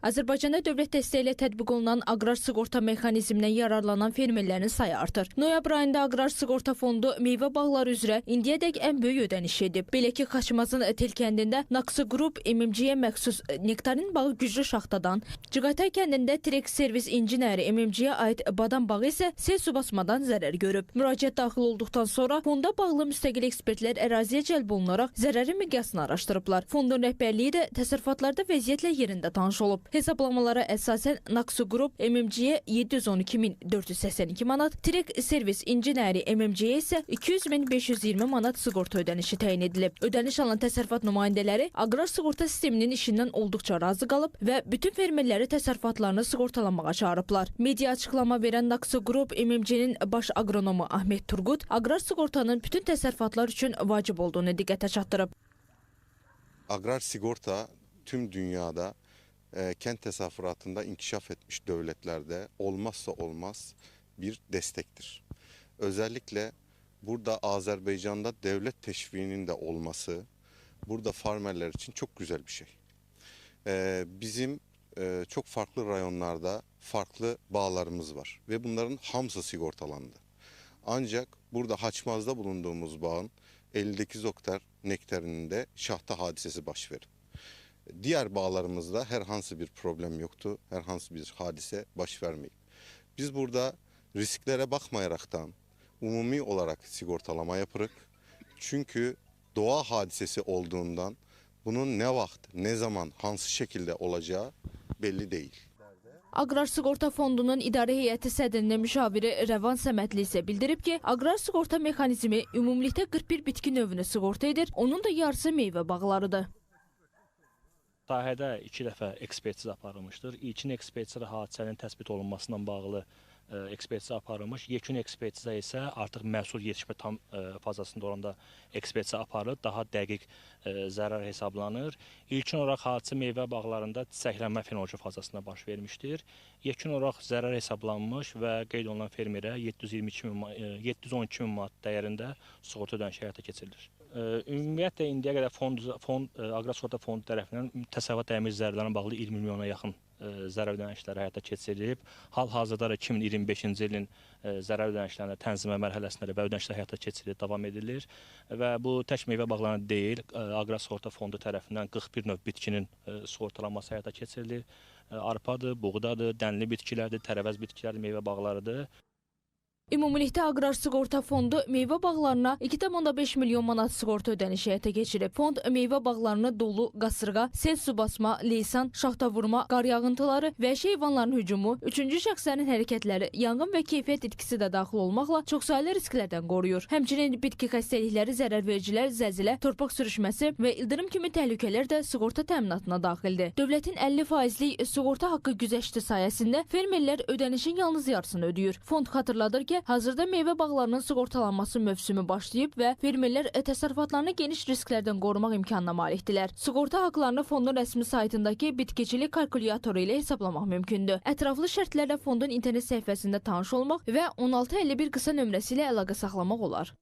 Azərbaycanda dövlət dəstəyi ilə tətbiq olunan aqrar sığorta mexanizmindən yararlanan fermerlərin sayı artır. Noyabr ayında Aqrar Sığorta Fondu meyvə bağları üzrə indiyədək ən böyük ödəniş edib. Belə ki, Xaçmazın Tel kəndində Naqsı Qrup MMC-yə məxsus nektarin bağı güclü şaxtadan, Cıqatay kəndində Trek Servis İncinəri MMC-yə aid badam bağı isə sel su basmadan zərər görüb. Müraciət daxil olduqdan sonra fonda bağlı müstəqil ekspertlər əraziyə cəlb olunaraq zərərin miqyasını araşdırıblar. Fondun rəhbərliyi də təsərrüfatlarda vəziyyətlə yerində tanış olub. Hesablamalara əsasən Naqsı Qrup MMC-yə 712.482 manat, Trek Servis İncinəri MMC-yə isə 200.520 manat sığorta ödənişi təyin edilib. Ödəniş alan təsərrüfat nümayəndələri aqrar sığorta sisteminin işindən olduqca razı qalıb və bütün fermerləri təsərrüfatlarını sığortalamağa çağırıblar. Media açıqlama verən Naqsı Qrup MMC-nin baş aqronomu Ahmet Turgut aqrar sığortanın bütün təsərrüfatlar üçün vacib olduğunu diqqətə çatdırıb. Aqrar sığorta tüm dünyada kent təsərrüfatında inkişaf etmiş dövlətlerde olmazsa olmaz bir destektir. Özellikle burada Azerbaycan'da devlet teşviğinin de olması burada farmerler için çok güzel bir şey. Bizim çok farklı rayonlarda farklı bağlarımız var ve bunların hamısı sigortalandı. Ancak burada Haçmaz'da bulunduğumuz bağın 58 oktar nektarinde şahta hadisesi baş verdi. Diğer bağlarımızda herhangi bir problem yoktu, herhangi bir hadise baş vermeyip. Biz burada risklere bakmayaraktan umumi olarak sigortalama yapırıq. Çünkü doğa hadisesi olduğundan bunun ne vaxt, ne zaman, hansı şekilde olacağı belli değil. Aqrar Sığorta Fondunun İdarə Heyəti sədrinin müşaviri Rəvan Səmədli isə bildirib ki, aqrar sığorta mexanizmi ümumilikdə 41 bitki növünü sığorta edir, onun da yarısı meyvə bağlarıdır. Sahədə 2 dəfə ekspertiz aparılmışdır. İlkin ekspertiza hadisənin təsbit olunmasından bağlı ekspertiza aparılmış. Yekun ekspertiza isə artıq məhsul yetişmə tam fazasında olanda ekspertiza aparılır. Daha dəqiq zərər hesablanır. İlkin olaraq hadisə meyvə bağlarında çiçəklənmə fenoloji fazasında baş vermişdir. Yekun olaraq zərər hesablanmış və qeyd olunan fermerə 712 min manat dəyərində sığorta ödənişi həyata keçirilir. Ümumiyyətlə indiyə qədər Aqrar Sığorta Fondu tərəfindən təsərrüfat dəmir zərərlərine bağlı 20 milyona yaxın zərər ödənişləri həyata keçirilib. Hal-hazırda 2025-ci ilin zərər ödənişlərində tənzimə mərhələsində və ödənişlər həyata keçirilir, davam edilir. Və bu tək meyvə bağlarına deyil, Aqrar Sığorta Fondu tərəfindən 41 növ bitkinin sığortalanması həyata keçirilir. Arpadır, buğdadır, dənli bitkilərdir, tərəvəz bitkilərdir, meyvə bağlarıdır. Ümumilikdə Aqrar Sığorta Fondu meyvə bağlarına 2,5 milyon manat sığorta ödənişi həyata keçirib. Fond meyvə bağlarını dolu, qasırğa, sel su basma, leysan, şaxta vurma, qar yağıntıları, vəhşi heyvanların hücumu, üçüncü şəxslərin hərəkətləri, yanğın və keyfiyyət itkisi də daxil olmaqla çoxsaylı risklərdən qoruyur. Həmçinin bitki xəstəlikləri, zərərvericilər, zəlzilə, torpaq sürüşməsi və ildırım kimi təhlükələr də sığorta təminatına daxildir. Dövlətin 50%lik sığorta haqqı güzəşti sayəsində fermerlər ödənişin yalnız yarısını ödəyir. Fond xatırladır ki, hazırda meyvə bağlarının sığortalanması mövsümü başlayıb və fermerlər təsərrüfatlarını geniş risklərdən qorumaq imkanına malikdirlər. Sığorta haqlarını fondun rəsmi saytındakı bitkiçilik kalkulyatoru ilə hesablamaq mümkündür. Ətraflı şərtlərlə fondun internet səhifəsində tanış olmaq və 1651 qısa nömrəsi ilə əlaqə saxlamaq olar.